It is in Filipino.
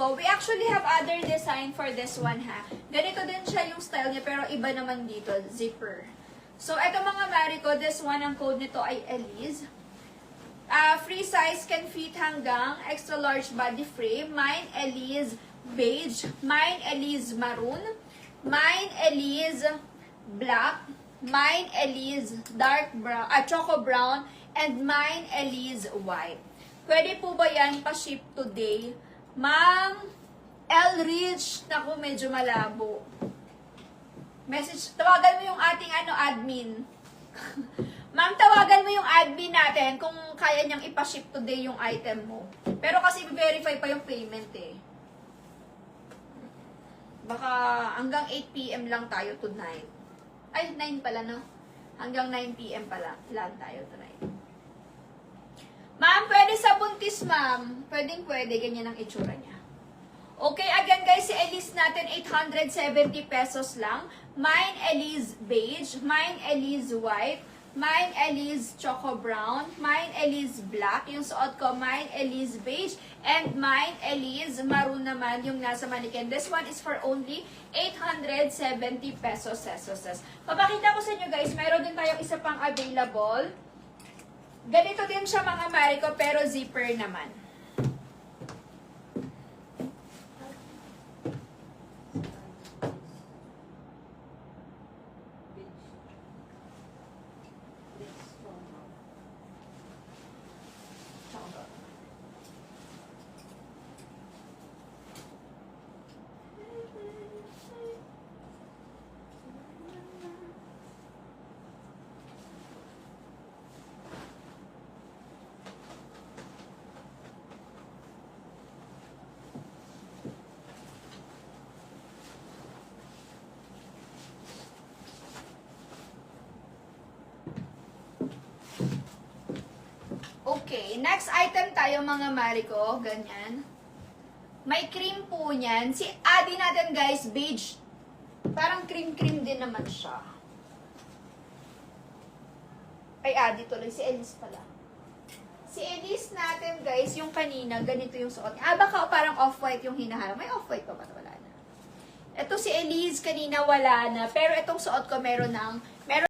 ko, we actually have other design for this one, ha. Ganito din siya yung style niya, pero iba naman dito, zipper. So, eto mga mare ko, this one, ang code nito ay Elise. Free size can fit hanggang extra large body frame. Mine, Elise beige. Mine, Elise maroon. Mine, Elise black. Mine, Elise dark brown, choco brown. And mine, Elise white. Pwede po ba yan pa-ship today? Ma'am Elrich, naku, medyo malabo. Message, tawagan mo yung ating admin. Ma'am, tawagan mo yung admin natin kung kaya niyang ipaship today yung item mo. Pero kasi verify pa yung payment eh. Baka hanggang 8 PM lang tayo tonight. Ay, 9 pala no? Hanggang 9 PM pala lang tayo tonight. Ma'am, pwede sa buntis, ma'am. Pwedeng pwede, ganyan ang itsura niya. Okay, again guys, si Elise natin, 870 pesos lang. Mine, Elise beige. Mine, Elise white. Mine, Elise choco brown. Mine, Elise black. Yung suot ko, mine, Elise beige. And mine, Elise maroon naman yung nasa mannequin. This one is for only 870 pesos. Papakita ko sa inyo guys, mayroon din tayong isa pang available. Ganito din siya mga mare ko, pero zipper naman. Okay, next item tayo mga mare ko, ganyan. May cream po niyan. Si Adi natin guys, beige. Parang cream-cream din naman siya. Ay, Adi tuloy. Si Elise pala. Si Elise natin guys, yung kanina, ganito yung suot niya. Baka parang off-white yung hinaharap. May off-white pa ba? Wala na. Ito si Elise kanina wala na. Pero itong suot ko meron